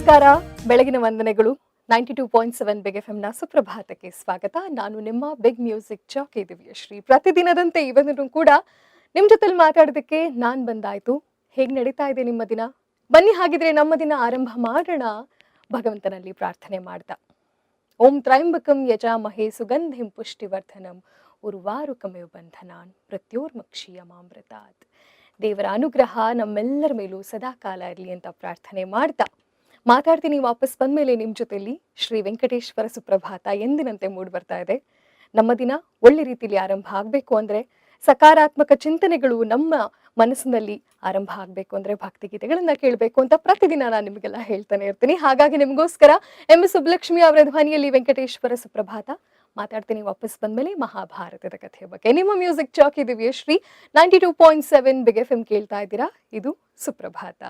ನಮಸ್ಕಾರ, ಬೆಳಗಿನ ವಂದನೆಗಳು. 92.7 ಬಿಗ್ ಎಫ್ಎಂನ ಸುಪ್ರಭಾತಕ್ಕೆ ಸ್ವಾಗತ. ನಾನು ನಿಮ್ಮ ಬಿಗ್ ಮ್ಯೂಸಿಕ್ ಜಾಕಿ ದಿವ್ಯಶ್ರೀ. ಪ್ರತಿದಿನದಂತೆ ಇವತ್ತು ಕೂಡ ನಿಮ್ಮ ಜೊತೆಲಿ ಮಾತಾಡೋದಕ್ಕೆ ನಾನು ಬಂದಾಯ್ತು. ಹೇಗೆ ನಡೀತಾ ಇದೆ ನಿಮ್ಮ ದಿನ? ಬನ್ನಿ ಹಾಗಿದ್ರೆ ನಮ್ಮ ದಿನ ಆರಂಭ ಮಾಡೋಣ ಭಗವಂತನಲ್ಲಿ ಪ್ರಾರ್ಥನೆ ಮಾಡ್ತಾ. ಓಂ ತ್ರಯಂಬಕಂ ಯಜಾಮಹೇ ಸುಗಂಧಿಂ ಪುಷ್ಟಿವರ್ಧನಂ ಉರ್ವಾರುಕಮೇವ ಬಂಧನಾನ್ ಪ್ರತ್ಯೋರ್ಮಕ್ಷೀಯಮಾಮೃತಾತ್. ದೇವರ ಅನುಗ್ರಹ ನಮ್ಮೆಲ್ಲರ ಮೇಲೂ ಸದಾಕಾಲ ಇರಲಿ ಅಂತ ಪ್ರಾರ್ಥನೆ ಮಾಡ್ತಾ ಮಾತಾಡ್ತೀನಿ. ವಾಪಸ್ ಬಂದ್ಮೇಲೆ ನಿಮ್ಮ ಜೊತೆಲಿ ಶ್ರೀ ವೆಂಕಟೇಶ್ವರ ಸುಪ್ರಭಾತ ಎಂದಿನಂತೆ ಮೂಡಿ ಬರ್ತಾ ಇದೆ. ನಮ್ಮ ದಿನ ಒಳ್ಳೆ ರೀತಿಯಲ್ಲಿ ಆರಂಭ ಆಗಬೇಕು ಅಂದ್ರೆ, ಸಕಾರಾತ್ಮಕ ಚಿಂತನೆಗಳು ನಮ್ಮ ಮನಸ್ಸಿನಲ್ಲಿ ಆರಂಭ ಆಗಬೇಕು ಅಂದ್ರೆ ಭಕ್ತಿಗೀತೆಗಳನ್ನ ಕೇಳಬೇಕು ಅಂತ ಪ್ರತಿದಿನ ನಾನು ನಿಮಗೆಲ್ಲ ಹೇಳ್ತಾನೆ ಇರ್ತೀನಿ. ಹಾಗಾಗಿ ನಿಮಗೋಸ್ಕರ MS ಸುಬ್ಬಲಕ್ಷ್ಮಿ ಅವರ ಧ್ವನಿಯಲ್ಲಿ ವೆಂಕಟೇಶ್ವರ ಸುಪ್ರಭಾತ ಮಾತಾಡ್ತೀನಿ. ವಾಪಸ್ ಬಂದ್ಮೇಲೆ ಮಹಾಭಾರತದ ಕಥೆಯ ಬಗ್ಗೆ. ನಿಮ್ಮ music jockey Divyashree 92.7 Big FM ಕೇಳ್ತಾ ಇದ್ದೀರಾ. ಇದು ಸುಪ್ರಭಾತ.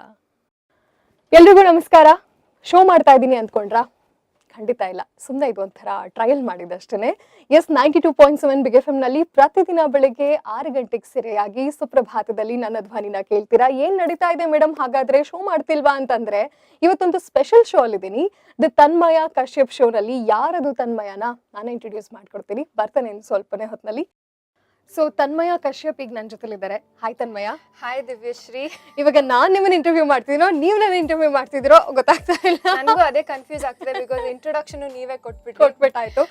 ಎಲ್ರಿಗೂ ನಮಸ್ಕಾರ. ಶೋ ಮಾಡ್ತಾ ಇದ್ದೀನಿ ಅಂದ್ಕೊಂಡ್ರಾ? ಖಂಡಿತ ಇಲ್ಲ, ಸುಮ್ಮನೆ ಇದು ಒಂಥರ ಟ್ರಯಲ್ ಮಾಡಿದಷ್ಟೇ. ಎಸ್, 92.7 ಬಿಗ್ ಎಫ್ ಎಂನಲ್ಲಿ ಪ್ರತಿದಿನ ಬೆಳಗ್ಗೆ 6 ಗಂಟೆಗೆ ಸರಿಯಾಗಿ ಸುಪ್ರಭಾತದಲ್ಲಿ ನನ್ನ ಧ್ವನಿನ ಕೇಳ್ತೀರಾ. ಏನ್ ನಡೀತಾ ಇದೆ ಮೇಡಮ್, ಹಾಗಾದ್ರೆ ಶೋ ಮಾಡ್ತಿಲ್ವಾ ಅಂತಂದ್ರೆ, ಇವತ್ತೊಂದು ಸ್ಪೆಷಲ್ ಶೋ ಅಲ್ಲಿದ್ದೀನಿ. ದ ತನ್ಮಯ ಕಶ್ಯಪ್ ಶೋ ನಲ್ಲಿ. ಯಾರದು ತನ್ಮಯನ ನಾನು ಇಂಟ್ರೊಡ್ಯೂಸ್ ಮಾಡ್ಕೊಡ್ತೀನಿ, ಬರ್ತಾನೆ ಸ್ವಲ್ಪನೇ ಹೊತ್ತಿನಲ್ಲಿ. ಸೊ ತನ್ಮಯ ಕಶ್ಯಪ್ ಈಗ ನನ್ನ ಜೊತೆಲಿದ್ದಾರೆ. ಹಾಯ್ ತನ್ಮಯ. ಹಾಯ್ ದಿವ್ಯಶ್ರೀ. ಇವಾಗ ನಾನ್ ನಿಮ್ಮನ್ನ ಇಂಟರ್ವ್ಯೂ ಮಾಡ್ತಿದ್ದೀನೋ ನೀವು ನನ್ನ ಇಂಟರ್ವ್ಯೂ ಮಾಡ್ತಿದ್ದೀರೋ ಗೊತ್ತಾಗ್ತಾ ಇಲ್ಲ. ನನಗೂ ಅದೇ ಕನ್ಫ್ಯೂಸ್ ಆಗ್ತದೆ, ಬಿಕಾಸ್ ಇಂಟ್ರೊಡಕ್ಷನ್ ನೀವೇ ಕೊಟ್ಬಿಟ್ಟಾಯ್ತು.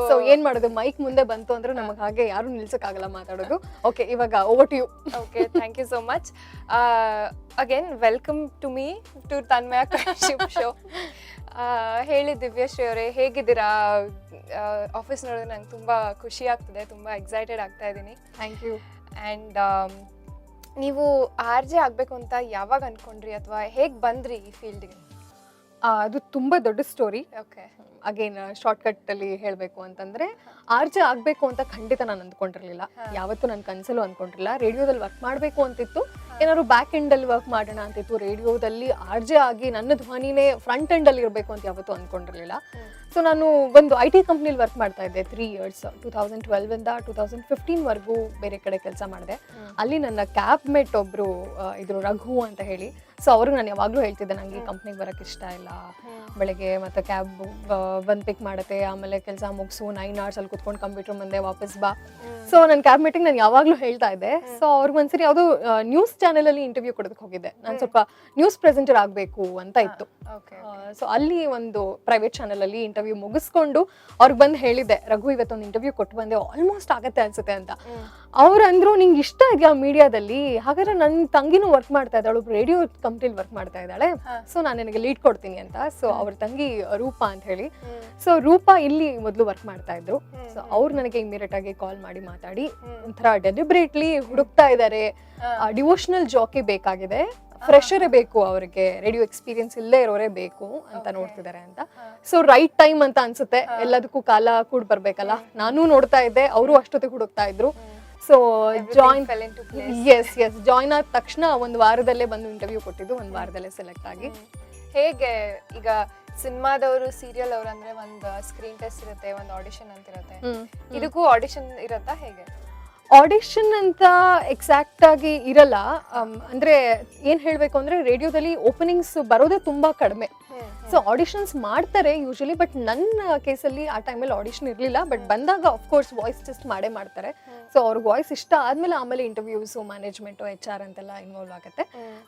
ಸೊ ಏನ್ ಮಾಡೋದು, ಮೈಕ್ ಮುಂದೆ ಬಂತು ಅಂದ್ರೆ ನಮಗೆ ಹಾಗೆ ಯಾರು ನಿಲ್ಸಕ್ಕಾಗಲ್ಲ ಮಾತಾಡೋದು. ಓಕೆ, ಇವಾಗ over to you. Okay, thank you so much. Again welcome to me to Tanmaya Kashyap show. ಹೇಳಿ ದಿವ್ಯಶ್ರೀ ಅವರೇ, ಹೇಗಿದ್ದೀರಾ? ಆಫೀಸ್ ನೋಡಿದ್ರೆ ನಂಗೆ ತುಂಬ ಖುಷಿ ಆಗ್ತದೆ, ತುಂಬ ಎಕ್ಸೈಟೆಡ್ ಆಗ್ತಾ ಇದ್ದೀನಿ. Thank you. ಆ್ಯಂಡ್ ನೀವು RJ ಆಗಬೇಕು ಅಂತ ಯಾವಾಗ ಅನ್ಕೊಂಡ್ರಿ, ಅಥವಾ ಹೇಗೆ ಬಂದ್ರಿ ಈ ಫೀಲ್ಡ್ಗೆ? ಅದು ತುಂಬಾ ದೊಡ್ಡ story. Okay, again short cut ಅಲ್ಲಿ ಹೇಳ್ಬೇಕು ಅಂತಂದ್ರೆ, RJ ಆಗ್ಬೇಕು ಅಂತ ಖಂಡಿತ ನಾನು ಅಂದ್ಕೊಂಡಿರ್ಲಿಲ್ಲ. ಯಾವತ್ತೂ ನನ್ನ ಕನ್ಸಲ್ಲೂ ಅಂದ್ಕೊಂಡಿರ್ಲಿಲ್ಲ. ರೇಡಿಯೋದಲ್ಲಿ ವರ್ಕ್ ಮಾಡ್ಬೇಕು ಅಂತಿತ್ತು, ಏನಾದ್ರು ಬ್ಯಾಕ್ ಎಂಡ್ ಅಲ್ಲಿ ವರ್ಕ್ ಮಾಡೋಣ ಅಂತಿತ್ತು. ರೇಡಿಯೋದಲ್ಲಿ RJ ಆಗಿ ನನ್ನ ಧ್ವನಿನೇ ಫ್ರಂಟ್ ಎಂಡ್ ಅಲ್ಲಿ ಇರಬೇಕು ಅಂತ ಯಾವತ್ತೂ ಅಂದ್ಕೊಂಡಿರ್ಲಿಲ್ಲ. ಸೊ ನಾನು ಒಂದು IT ಕಂಪ್ನಿಲಿ ವರ್ಕ್ ಮಾಡ್ತಾ ಇದ್ದೆ 3 years. 2012 ಇಂದ 2015 ವರೆಗೂ ಬೇರೆ ಕಡೆ ಕೆಲಸ ಮಾಡಿದೆ. ಅಲ್ಲಿ ನನ್ನ ಕ್ಯಾಬ್ ಮೇಟ್ ಒಬ್ರು ಇದ್ರು, ರಘು ಅಂತ ಹೇಳಿ. ಸೊ ಅವ್ರಿಗೆ ನಾನು ಯಾವಾಗ್ಲೂ ಹೇಳ್ತಿದ್ದೆ, ನಂಗೆ ಈ ಕಂಪ್ನಿಗೆ ಬರಕ್ ಇಷ್ಟ ಇಲ್ಲ. ಬೆಳಗ್ಗೆ ಮತ್ತೆ ಕ್ಯಾಬ್ ಬಂದ್ ಪಿಕ್ ಮಾಡುತ್ತೆ, ಆಮೇಲೆ ಕೆಲಸ ಮುಗಿಸು 9 hours ಅಲ್ಲಿ ಕುತ್ಕೊಂಡು ಕಂಪ್ಯೂಟರ್ ಮುಂದೆ ವಾಪಸ್ ಬಾ. ಸೊ ನನ್ನ ಕ್ಯಾಬ್ ಮೇಟಿಗೆ ನಾನು ಯಾವಾಗ್ಲೂ ಹೇಳ್ತಾ ಇದ್ದೆ. ಸೊ ಅವ್ರಿಗೆ ಒಂದ್ಸರಿ ಯಾವುದೋ ನ್ಯೂಸ್ ಚಾನೆಲ್ ಅಲ್ಲಿ ಇಂಟರ್ವ್ಯೂ ಕೊಡೋದಕ್ಕೆ ಹೋಗಿದ್ದೆ. ನಾನು ಸ್ವಲ್ಪ ನ್ಯೂಸ್ ಪ್ರೆಸೆಂಟರ್ ಆಗ್ಬೇಕು ಅಂತ ಇತ್ತು. ಸೊ ಅಲ್ಲಿ ಒಂದು ಪ್ರೈವೇಟ್ ಚಾನೆಲ್ ಅಲ್ಲಿ ಇಂಟರ್ವ್ಯೂ ಮುಗಿಸ್ಕೊಂಡು ಅವ್ರಿಗೆ ಬಂದು ಹೇಳಿದ್ದೆ, ರಘು ಇವತ್ತೊಂದು ಇಂಟರ್ವ್ಯೂ ಕೊಟ್ಟು ಬಂದೆ, ಆಲ್ಮೋಸ್ಟ್ ಆಗತ್ತೆ ಅನ್ಸುತ್ತೆ ಅಂತ. ಅವ್ರು ಅಂದ್ರು, ನಿಂಗೆ ಇಷ್ಟ ಇದೆಯಾ ಮೀಡಿಯಾದಲ್ಲಿ? ಹಾಗಾದ್ರೆ ನನ್ನ ತಂಗಿನೂ ವರ್ಕ್ ಮಾಡ್ತಾ ಇದ್ದಾಳು, ರೇಡಿಯೋ ಕಂಪ್ನಿಲಿ ವರ್ಕ್ ಮಾಡ್ತಾ ಇದ್ದಾಳೆ, ಸೊ ನಾನು ನಿನಗೆ ಲೀಡ್ ಕೊಡ್ತೀನಿ ಅಂತ. ಸೊ ಅವ್ರ ತಂಗಿ ರೂಪಾ ಅಂತ ಹೇಳಿ. ಸೊ ರೂಪಾ ಇಲ್ಲಿ ಮೊದಲು ವರ್ಕ್ ಮಾಡ್ತಾ ಇದ್ರು. ಸೊ ಅವ್ರು ನನಗೆ ಇಮಿಡಿಯೇಟ್ ಆಗಿ ಕಾಲ್ ಮಾಡಿ ಮಾತಾಡಿ, ಒಂಥರ ಡೆಲಿಬ್ರೇಟ್ಲಿ ಹುಡುಕ್ತಾ ಇದ್ದಾರೆ, ಡಿವೋಷನಲ್ ಜಾಕಿ ಬೇಕಾಗಿದೆ, ಫ್ರೆಶರ್ ಬೇಕು ಅವ್ರಿಗೆ, ರೇಡಿಯೋ ಎಕ್ಸ್ಪೀರಿಯನ್ಸ್ ಇಲ್ಲೇ ಇರೋರೇ ಬೇಕು ಅಂತ ನೋಡ್ತಿದ್ದಾರೆ ಅಂತ. ಸೊ ರೈಟ್ ಟೈಮ್ ಅಂತ ಅನ್ಸುತ್ತೆ, ಎಲ್ಲದಕ್ಕೂ ಕಾಲ ಕೂಡ ಬರ್ಬೇಕಲ್ಲ. ನಾನು ನೋಡ್ತಾ ಇದ್ದೆ, ಅವರು ಅಷ್ಟೊತ್ತಿಗೆ ಹುಡುಕ್ತಾ ಇದ್ರು. ಸೊ ಜಾಯ್ನ್ ಆದ ತಕ್ಷಣ ಒಂದು ವಾರದಲ್ಲೇ ಬಂದು ಇಂಟರ್ವ್ಯೂ ಕೊಟ್ಟಿದ್ದು, ಒಂದು ವಾರದಲ್ಲೇ ಸೆಲೆಕ್ಟ್ ಆಗಿ. ಹೇಗೆ ಈಗ ಸಿನಿಮಾದವರು, ಸೀರಿಯಲ್ ಅವರು ಅಂದ್ರೆ ಒಂದು ಸ್ಕ್ರೀನ್ ಟೆಸ್ಟ್ ಇರುತ್ತೆ, ಒಂದು ಆಡಿಷನ್ ಅಂತ ಇರುತ್ತೆ. ಇದಕ್ಕೂ ಆಡಿಷನ್ ಇರತ್ತಾ ಹೇಗೆ? ಆಡಿಷನ್ ಅಂತ ಎಕ್ಸಾಕ್ಟ್ ಆಗಿ ಇರಲ್ಲ. ಅಂದ್ರೆ ಏನ್ ಹೇಳ್ಬೇಕು ಅಂದ್ರೆ, ರೇಡಿಯೋದಲ್ಲಿ ಓಪನಿಂಗ್ಸ್ ಬರೋದೇ ತುಂಬಾ ಕಡಿಮೆ. ಸೊ ಆಡಿಷನ್ಸ್ ಮಾಡ್ತಾರೆ ಯೂಶಲಿ, ಬಟ್ ನನ್ನ ಕೇಸಲ್ಲಿ ಆ ಟೈಮಲ್ಲಿ ಆಡಿಷನ್ ಇರಲಿಲ್ಲ. ಬಟ್ ಬಂದಾಗ ಅಫ್ಕೋರ್ಸ್ ವಾಯ್ಸ್ ಟೆಸ್ಟ್ ಮಾಡೇ ಮಾಡ್ತಾರೆ. ಸೊ ಅವ್ರಿಗೆ ವಾಯ್ಸ್ ಇಷ್ಟ ಆದ್ಮೇಲೆ ಆಮೇಲೆ ಇಂಟರ್ವ್ಯೂಸು, ಮ್ಯಾನೇಜ್ಮೆಂಟು, HR ಅಂತೆಲ್ಲ ಇನ್ವಾಲ್ವ್ ಆಗುತ್ತೆ.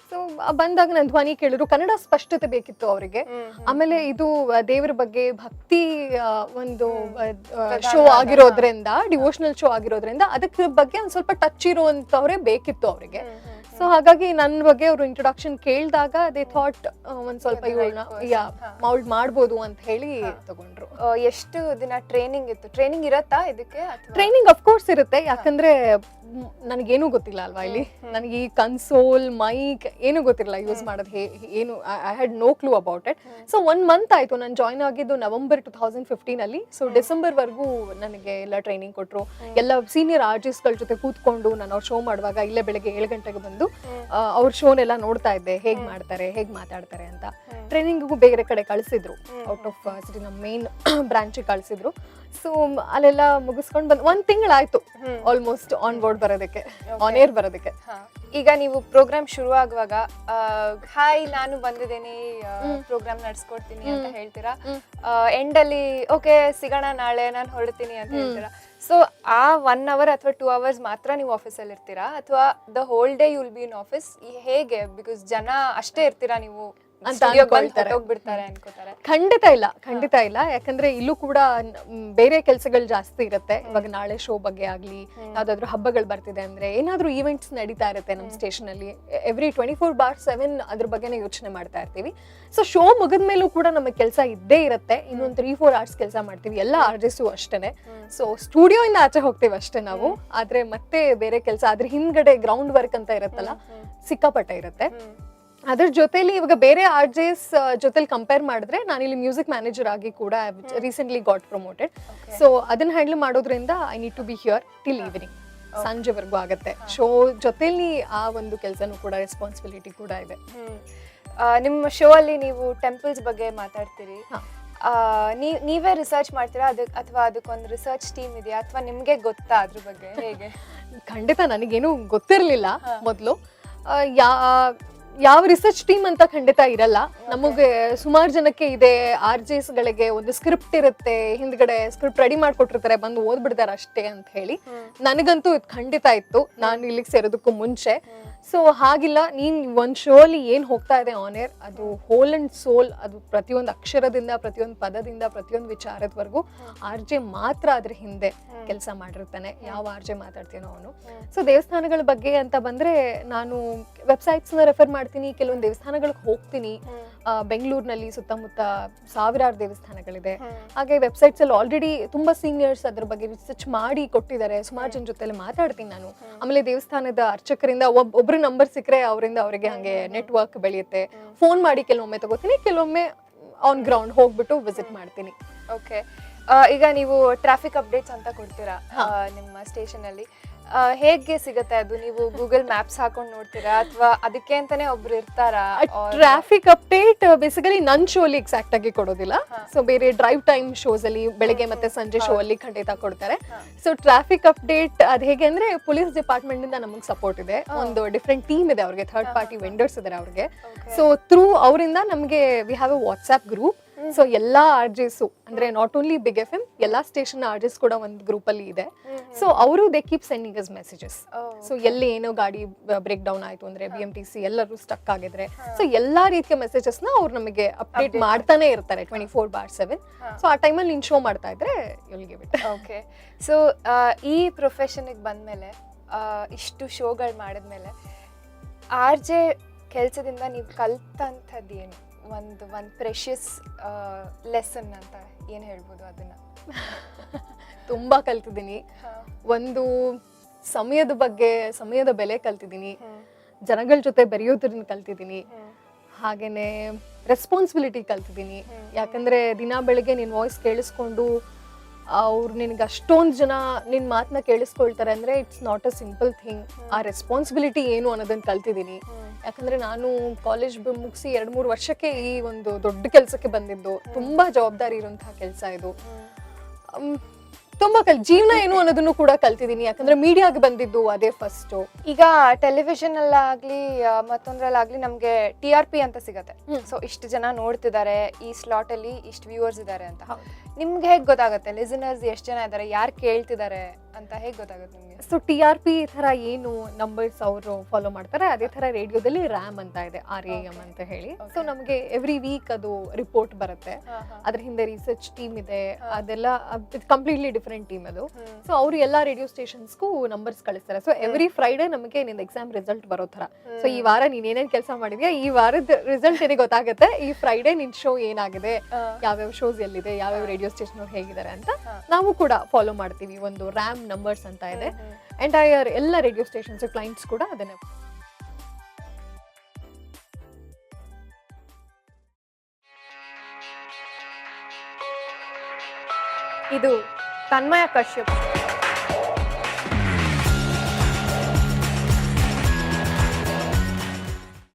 ಸೊ ಬಂದಾಗ ನನ್ನ ಧ್ವನಿ ಕೇಳಿದ್ರು, ಕನ್ನಡ ಸ್ಪಷ್ಟತೆ ಬೇಕಿತ್ತು ಅವರಿಗೆ. ಆಮೇಲೆ ಇದು ದೇವರ ಬಗ್ಗೆ ಭಕ್ತಿ ಒಂದು ಶೋ ಆಗಿರೋದ್ರಿಂದ, ಡಿವೋಷನಲ್ ಶೋ ಆಗಿರೋದ್ರಿಂದ ಅದಕ್ಕೆ ಬಗ್ಗೆ ಒಂದು ಸ್ವಲ್ಪ ಟಚ್ ಇರುವಂತವ್ರೆ ಬೇಕಿತ್ತು ಅವರಿಗೆ. ಸೊ ಹಾಗಾಗಿ ನನ್ನ ಬಗ್ಗೆ ಅವರು ಇಂಟ್ರೊಡಕ್ಷನ್ ಕೇಳಿದಾಗ ದೇ ಥಾಟ್ ಒಂದ್ ಸ್ವಲ್ಪ ಇವಳನ್ನ ಮೌಲ್ಡ್ ಮಾಡ್ಬೋದು ಅಂತ ಹೇಳಿ ತಗೊಂಡ್ರು. ಎಷ್ಟು ದಿನ ಟ್ರೈನಿಂಗ್ ಇತ್ತು? ಟ್ರೈನಿಂಗ್ ಇರತ್ತಾ ಇದಕ್ಕೆ? ಟ್ರೈನಿಂಗ್ ಅಫ್ಕೋರ್ಸ್ ಇರುತ್ತೆ, ಯಾಕಂದ್ರೆ ನನಗೇನು ಗೊತ್ತಿಲ್ಲ ಅಲ್ವಾ ಇಲ್ಲಿ. ನನಗೆ ಈ ಕನ್ಸೋಲ್, ಮೈಕ್ ಏನು ಗೊತ್ತಿರಲ್ಲ ಯೂಸ್ ಮಾಡೋದು ಏನು. I had no clue about it. So 1 month ಆಯ್ತು ನಾನು ಜಾಯ್ನ್ ಆಗಿದ್ದು, November 2015 ಅಲ್ಲಿ. ಸೊ ಡಿಸೆಂಬರ್ ವರ್ಗೂ ನನಗೆ ಎಲ್ಲ ಟ್ರೈನಿಂಗ್ ಕೊಟ್ರು. ಎಲ್ಲ ಸೀನಿಯರ್ ಆರ್ಟಿಸ್ಟ್ಗಳ ಜೊತೆ ಕೂತ್ಕೊಂಡು ನಾನು ಅವ್ರ ಶೋ ಮಾಡುವಾಗ ಇಲ್ಲೇ ಬೆಳಗ್ಗೆ 7 ಗಂಟೆಗೆ ಬಂದು ಅವ್ರ ಶೋನೆಲ್ಲ ನೋಡ್ತಾ ಇದ್ದೆ, ಹೇಗ್ ಮಾಡ್ತಾರೆ, ಹೇಗ್ ಮಾತಾಡ್ತಾರೆ ಅಂತ. ಟ್ರೈನಿಂಗಿಗೂ ಬೇರೆ ಕಡೆ ಕಳಿಸಿದ್ರು, ಔಟ್ ಆಫ್ ಸಿಟಿ ನಮ್ಮ ಮೇನ್ ಬ್ರಾಂಚಿಗೆ ಕಳಿಸಿದ್ರು. ಸೊ ಅಲ್ಲೆಲ್ಲ ಮುಗಿಸ್ಕೊಂಡು ಬಂದು 1 ತಿಂಗಳಾಯ್ತು ಆಲ್ಮೋಸ್ಟ್ ಆನ್ ಬೋರ್ಡ್ ಬರೋದಕ್ಕೆ, ಆನ್ ಏರ್ ಬರೋದಕ್ಕೆ. ಈಗ ನೀವು ಪ್ರೋಗ್ರಾಮ್ ಶುರು ಆಗುವಾಗ ಹಾಯ್ ನಾನು ಬಂದಿದ್ದೀನಿ, ಪ್ರೋಗ್ರಾಮ್ ನಡ್ಸ್ಕೊಡ್ತೀನಿ ಅಂತ ಹೇಳ್ತೀರಾ. ಎಂಡ್ ಅಲ್ಲಿ ಓಕೆ ಸಿಗೋಣ ನಾಳೆ ನಾನು ಹೊರಡ್ತೀನಿ ಅಂತ ಹೇಳ್ತೀರಾ. ಸೊ ಆ 1 hour ಅಥವಾ 2 hours ಮಾತ್ರ ನೀವು ಆಫೀಸಲ್ಲಿ ಇರ್ತೀರಾ, ಅಥವಾ the whole day you will be in office? ಹೇಗೆ? ಬಿಕಾಸ್ ಜನ ಅಷ್ಟೇ ಇರ್ತೀರಾ ನೀವು ಅಂತ ಅನ್ಕೊಳ್ತಾರೆ. ಹೋಗ್ಬಿಡ್ತಾರೆ ಅನ್ಕೋತಾರೆ. ಖಂಡಿತ ಇಲ್ಲ. ಯಾಕಂದ್ರೆ ಇಲ್ಲೂ ಕೂಡ ಬೇರೆ ಕೆಲಸಗಳು ಜಾಸ್ತಿ ಇರುತ್ತೆ. ಇವಾಗ ನಾಳೆ ಶೋ ಬಗ್ಗೆ ಆಗ್ಲಿ, ಯಾವ್ದಾದ್ರು ಹಬ್ಬಗಳು ಬರ್ತಿದೆ ಅಂದ್ರೆ, ಏನಾದ್ರೂ ಈವೆಂಟ್ಸ್ ನಡೀತಾ ಇರುತ್ತೆ ನಮ್ಮ ಸ್ಟೇಷನ್ ಅಲ್ಲಿ, ಎವ್ರಿ 24/7 ಅದ್ರ ಬಗ್ಗೆನೇ ಯೋಚನೆ ಮಾಡ್ತಾ ಇರ್ತೀವಿ. ಸೊ ಶೋ ಮುಗಿದ್ಮೇಲೂ ಕೂಡ ನಮಗೆ ಕೆಲಸ ಇದ್ದೇ ಇರುತ್ತೆ. ಇನ್ನೊಂದು 3-4 hours ಕೆಲಸ ಮಾಡ್ತೀವಿ, ಎಲ್ಲ ಆರ್ಟಿಸ್ಟು ಅಷ್ಟೇನೆ. ಸೊ ಸ್ಟುಡಿಯೋ ಇಂದ ಆಚೆ ಹೋಗ್ತೀವಿ ಅಷ್ಟೇ ನಾವು, ಆದ್ರೆ ಮತ್ತೆ ಬೇರೆ ಕೆಲಸ ಅದ್ರ ಹಿಂದ್ಗಡೆ ಗ್ರೌಂಡ್ ವರ್ಕ್ ಅಂತ ಇರುತ್ತಲ್ಲ, ಸಿಕ್ಕಾಪಟ್ಟೆ ಇರುತ್ತೆ. ಅದ್ರ ಜೊತೆಲಿ ಇವಾಗ ಬೇರೆ ಆರ್ಜೆಸ್ ಜೊತೆಲಿ ಕಂಪೇರ್ ಮಾಡಿದ್ರೆ, ನಾನಿಲ್ಲಿ ಮ್ಯೂಸಿಕ್ ಮ್ಯಾನೇಜರ್ ಆಗಿ ಕೂಡ ರೀಸೆಂಟ್ಲಿ ಗಾಟ್ ಪ್ರಮೋಟೆಡ್. ಸೊ ಅದನ್ನ ಹ್ಯಾಂಡಲ್ ಮಾಡೋದ್ರಿಂದ I need to be here till evening, ಸಂಜೆವರೆಗೂ ಆಗತ್ತೆ. ಶೋ ಜೊತೆಲಿ ಆ ಒಂದು ಕೆಲಸನೂ ಕೂಡ, ರೆಸ್ಪಾನ್ಸಿಬಿಲಿಟಿ ಕೂಡ ಇದೆ. ನಿಮ್ಮ ಶೋ ಅಲ್ಲಿ ನೀವು ಟೆಂಪಲ್ಸ್ ಬಗ್ಗೆ ಮಾತಾಡ್ತೀರಿ. ನೀವೇ ರಿಸರ್ಚ್ ಮಾಡ್ತೀರಾ ಅಥವಾ ಅದಕ್ಕೊಂದು ರಿಸರ್ಚ್ ಟೀಮ್ ಇದೆಯಾ, ಅಥವಾ ನಿಮ್ಗೆ ಗೊತ್ತಾ ಅದ್ರ ಬಗ್ಗೆ? ಹೇಗೆ? ಖಂಡಿತ ನನಗೇನು ಗೊತ್ತಿರ್ಲಿಲ್ಲ ಮೊದಲು. ಯಾವ ರಿಸರ್ಚ್ ಟೀಮ್ ಅಂತ ಖಂಡಿತ ಇರಲ್ಲ. ನಮಗೆ ಸುಮಾರು ಜನಕ್ಕೆ ಇದೆ, ಆರ್ಜೆಸ್ ಗಳಿಗೆ ಒಂದು ಸ್ಕ್ರಿಪ್ಟ್ ಇರುತ್ತೆ, ಹಿಂದ್ಗಡೆ ಸ್ಕ್ರಿಪ್ಟ್ ರೆಡಿ ಮಾಡ್ಕೊಟ್ಟಿರ್ತಾರೆ, ಬಂದು ಓದ್ಬಿಡ್ತಾರೆ ಅಷ್ಟೇ ಅಂತ ಹೇಳಿ. ನನಗಂತೂ ಇದು ಖಂಡಿತ ಇತ್ತು ನಾನು ಇಲ್ಲಿಗೆ ಸೇರೋದಕ್ಕೂ ಮುಂಚೆ. ಸೊ ಹಾಗಿಲ್ಲ, ನೀನ್ ಒಂದ್ ಶೋ ಅಲ್ಲಿ ಏನ್ ಹೋಗ್ತಾ ಇದೆ ಆನ್ ಏರ್, ಅದು ಹೋಲ್ ಅಂಡ್ ಸೋಲ್, ಅದು ಪ್ರತಿಯೊಂದು ಅಕ್ಷರದಿಂದ, ಪ್ರತಿಯೊಂದು ಪದದಿಂದ, ಪ್ರತಿಯೊಂದು ವಿಚಾರದವರೆಗೂ ಆರ್ಜೆ ಮಾತ್ರ ಅದ್ರ ಹಿಂದೆ ಕೆಲಸ ಮಾಡಿರ್ತಾನೆ. ಯಾವ ಆರ್ಜೆ ಮಾತಾಡ್ತೀನೋ ಅವನು. ಸೊ ದೇವಸ್ಥಾನಗಳ ಬಗ್ಗೆ ಅಂತ ಬಂದ್ರೆ, ನಾನು ವೆಬ್ಸೈಟ್ಸ್ ನ ರೆಫರ್ ಮಾಡ್ತೀನಿ, ಕೆಲವೊಂದು ದೇವಸ್ಥಾನಗಳಿಗೆ ಹೋಗ್ತೀನಿ. ಬೆಂಗಳೂರಿನಲ್ಲಿ ಸುತ್ತಮುತ್ತ ಸಾವಿರಾರು ದೇವಸ್ಥಾನಗಳಿದೆ. ಹಾಗೆ ವೆಬ್ಸೈಟ್ಸ್ ಅಲ್ಲಿ ಆಲ್ರೆಡಿ ತುಂಬಾ ಸೀನಿಯರ್ಸ್ ಅದ್ರ ಬಗ್ಗೆ ರಿಸರ್ಚ್ ಮಾಡಿ ಕೊಟ್ಟಿದ್ದಾರೆ. ಸುಮಾರು ಜನ ಜೊತೆ ಮಾತಾಡ್ತೀನಿ ನಾನು. ಆಮೇಲೆ ದೇವಸ್ಥಾನದ ಅರ್ಚಕರಿಂದ ಒಬ್ರು ನಂಬರ್ ಸಿಕ್ಕರೆ ಅವರಿಂದ ಅವರಿಗೆ ಹಂಗೆ ನೆಟ್ವರ್ಕ್ ಬೆಳೆಯುತ್ತೆ. ಫೋನ್ ಮಾಡಿ ಕೆಲವೊಮ್ಮೆ ತಗೋತೀನಿ, ಕೆಲವೊಮ್ಮೆ ಆನ್ ಗ್ರೌಂಡ್ ಹೋಗ್ಬಿಟ್ಟು ವಿಸಿಟ್ ಮಾಡ್ತೀನಿ. ಓಕೆ, ಈಗ ನೀವು ಟ್ರಾಫಿಕ್ ಅಪ್ಡೇಟ್ಸ್ ಅಂತ ಕೊಡ್ತೀರಾ ನಿಮ್ಮ ಸ್ಟೇಷನ್ ಅಲ್ಲಿ. ಹೇಗೆ ಸಿಗುತ್ತೆ ಅದು? ನೀವು ಗೂಗಲ್ ಮ್ಯಾಪ್ಸ್ ಹಾಕೊಂಡು ನೋಡ್ತೀರಾ, ಅಥವಾ ಅದಕ್ಕೆ ಅಂತಾನೆ ಒಬ್ರು ಇರ್ತಾರಾ? ಟ್ರಾಫಿಕ್ ಅಪ್ಡೇಟ್ ಬೇಸಿಕಲಿ ನನ್ ಶೋ ಅಲ್ಲಿ ಎಕ್ಸಾಕ್ಟ್ ಆಗಿ ಕೊಡೋದಿಲ್ಲ. ಸೊ ಬೇರೆ ಡ್ರೈವ್ ಟೈಮ್ ಶೋಸ್ ಅಲ್ಲಿ ಬೆಳಗ್ಗೆ ಮತ್ತೆ ಸಂಜೆ ಶೋ ಅಲ್ಲಿ ಖಂಡಿತ ಕೊಡ್ತಾರೆ. ಸೊ ಟ್ರಾಫಿಕ್ ಅಪ್ಡೇಟ್ ಅದ್ ಹೇಗೆ ಅಂದ್ರೆ, ಪೊಲೀಸ್ ಡಿಪಾರ್ಟ್ಮೆಂಟ್ ಇಂದ ನಮಗೆ ಸಪೋರ್ಟ್ ಇದೆ, ಒಂದು ಡಿಫ್ರೆಂಟ್ ಟೀಮ್ ಇದೆ ಅವ್ರಿಗೆ, ಥರ್ಡ್ ಪಾರ್ಟಿ ವೆಂಡರ್ಸ್ ಇದಾರೆ ಅವ್ರಿಗೆ. ಸೊ ಥ್ರೂ ಅವರಿಂದ ನಮಗೆ we have A WhatsApp group. So ಎಲ್ಲಾ ಆರ್ಜೆಸ್ ಅಂದ್ರೆ ನಾಟ್ ಓನ್ಲಿ ಬಿಗ್ FM, ಎಲ್ಲಾ ಸ್ಟೇಷನ್ ಆರ್ಜೆಸ್ ಕೂಡ ಒಂದು ಗ್ರೂಪ್ ಅಲ್ಲಿ ಇದೆ. ಸೊ ಅವರು they keep sending us messages. So ಎಲ್ಲಿ ಏನೋ ಗಾಡಿ ಬ್ರೇಕ್ ಡೌನ್ ಆಯ್ತು ಅಂದ್ರೆ, BMTC ಎಲ್ಲರೂ ಸ್ಟಕ್ ಆಗಿದ್ರೆ, ಸೊ ಎಲ್ಲಾ ರೀತಿಯ ಮೆಸೇಜಸ್ ನ ಅವ್ರು ನಮಗೆ ಅಪ್ಡೇಟ್ ಮಾಡ್ತಾನೆ ಇರ್ತಾರೆ 24/7. ಸೊ ಆ ಟೈಮಲ್ಲಿ ನೀನ್ ಶೋ ಮಾಡ್ತಾ ಇದ್ರೆ ಇವ್ರಿಗೆ ಬಿಟ್ಟು. ಓಕೆ, ಸೊ ಈ ಪ್ರೊಫೆಷನ್ಗೆ ಬಂದ್ಮೇಲೆ, ಇಷ್ಟು ಶೋಗಳು ಮಾಡಿದ್ಮೇಲೆ, ಆರ್ಜೆ ಕೆಲಸದಿಂದ ನೀವು ಕಲ್ತಂಥದ್ದು ಏನು? ಒಂದು ಪ್ರೆಷಿಯಸ್ ಲೆಸನ್ ಅಂತ ಏನು ಹೇಳ್ಬೋದು ಅದನ್ನ? ತುಂಬಾ ಕಲ್ತಿದ್ದೀನಿ. ಒಂದು ಸಮಯದ ಬಗ್ಗೆ, ಸಮಯದ ಬೆಲೆ ಕಲ್ತಿದ್ದೀನಿ, ಜನಗಳ ಜೊತೆ ಬೆರೆಯೋದ್ರನ್ನ ಕಲ್ತಿದ್ದೀನಿ, ಹಾಗೇನೆ ರೆಸ್ಪಾನ್ಸಿಬಿಲಿಟಿ ಕಲ್ತಿದ್ದೀನಿ. ಯಾಕಂದ್ರೆ ದಿನ ಬೆಳಿಗ್ಗೆ ನಿನ್ ವಾಯ್ಸ್ ಕೇಳಿಸ್ಕೊಂಡು ಅವ್ರು ನಿನ್ಗೆ ಅಷ್ಟೊಂದು ಜನ ನಿನ್ ಮಾತನ್ನ ಕೇಳಿಸ್ಕೊಳ್ತಾರೆ ಅಂದ್ರೆ, it's not a simple thing. ಆ ರೆಸ್ಪಾನ್ಸಿಬಿಲಿಟಿ ಏನು ಅನ್ನೋದನ್ನ ಕಲ್ತಿದ್ದೀನಿ. ಯಾಕಂದ್ರೆ ನಾನು ಕಾಲೇಜ್ ಮುಗಿಸಿ 2-3 ವರ್ಷಕ್ಕೆ ಈ ಒಂದು ದೊಡ್ಡ ಕೆಲಸಕ್ಕೆ ಬಂದಿದ್ದು. ತುಂಬಾ ಜವಾಬ್ದಾರಿ ಇರುವಂತಹ ಕೆಲಸ ಇದು. ತುಂಬಾ ಜೀವನ ಏನು ಅನ್ನೋದನ್ನು ಕೂಡ ಕಲ್ತಿದ್ದೀನಿ. ಯಾಕಂದ್ರೆ ಮೀಡಿಯಾಗೆ ಬಂದಿದ್ದು ಅದೇ ಫಸ್ಟ್. ಈಗ ಟೆಲಿವಿಷನ್ ಅಲ್ಲಾಗ್ಲಿ ಮತ್ತೊಂದ್ರಲ್ಲಾಗ್ಲಿ ನಮ್ಗೆ TRP ಅಂತ ಸಿಗತ್ತೆ. ಸೊ ಇಷ್ಟು ಜನ ನೋಡ್ತಿದ್ದಾರೆ, ಈ ಸ್ಲಾಟ್ ಅಲ್ಲಿ ಇಷ್ಟು ವ್ಯೂವರ್ಸ್ ಇದಾರೆ ಅಂತ. ನಿಮ್ಗೆ ಹೇಗ್ ಗೊತ್ತಾಗುತ್ತೆ ಲಿಸನರ್ಸ್ ಎಷ್ಟು ಜನ ಇದಾರೆ, ಯಾರು ಕೇಳ್ತಿದ್ದಾರೆ ಅಂತ ಹೇಗ್ ಗೊತ್ತಾಗುತ್ತೆ ನಿಮ್ಗೆ? ಸೊ TRP ತರ ಏನು ನಂಬರ್ಸ್ ಅವರು ಫಾಲೋ ಮಾಡ್ತಾರೆ, ಅದೇ ತರ ರೇಡಿಯೋದಲ್ಲಿ RAM ಅಂತ ಇದೆ, RAM ಅಂತ ಹೇಳಿ. ಸೊ ನಮಗೆ ಎವ್ರಿ ವೀಕ್ ಅದು ರಿಪೋರ್ಟ್ ಬರುತ್ತೆ. ಅದ್ರ ಹಿಂದೆ ರಿಸರ್ಚ್ ಟೀಮ್ ಇದೆ, ಅದೆಲ್ಲ ಕಂಪ್ಲೀಟ್ಲಿ ಡಿಫರೆಂಟ್ ಟೀಮ್ ಅದು. ಸೊ ಅವರು ಎಲ್ಲಾ ರೇಡಿಯೋ ಸ್ಟೇಷನ್ಸ್ಗೂ ನಂಬರ್ಸ್ ಕಳಿಸ್ತಾರೆ. ಸೊ ಎವ್ರಿ ಫ್ರೈಡೆ ನಮಗೆ ನಿಂದ ಎಕ್ಸಾಮ್ ರಿಸಲ್ಟ್ ಬರೋ ತರ. ಸೊ ಈ ವಾರ ನೀನ್ ಏನೇನ್ ಕೆಲಸ ಮಾಡಿದ್ಯಾ, ಈ ವಾರದ ರಿಸಲ್ಟ್ ಏನಿಗೆ ಗೊತ್ತಾಗುತ್ತೆ. ಈ ಫ್ರೈಡೆ ನಿನ್ ಶೋ ಏನಾಗಿದೆ, ಯಾವ್ಯಾವ ಶೋಸ್ ಎಲ್ಲಿದೆ, ಯಾವ್ಯಾವ ರೇಡಿಯೋ ಸ್ಟೇಷನ್ ಅವ್ರು ಹೇಗಿದ್ದಾರೆ ಅಂತ ನಾವು ಕೂಡ ಫಾಲೋ ಮಾಡ್ತೀವಿ. ಒಂದು RAM ನಂಬರ್ಸ್ ಅಂತ ಇದೆ. ಎಂಟೈರ್ ಎಲ್ಲ ರೇಡಿಯೋ ಸ್ಟೇಷನ್ಸ್ ಕ್ಲೈಂಟ್ಸ್ ಕೂಡ ಅದನ್ನೇ. ಇದು ತನ್ಮಯ ಕಶ್ಯಪ್.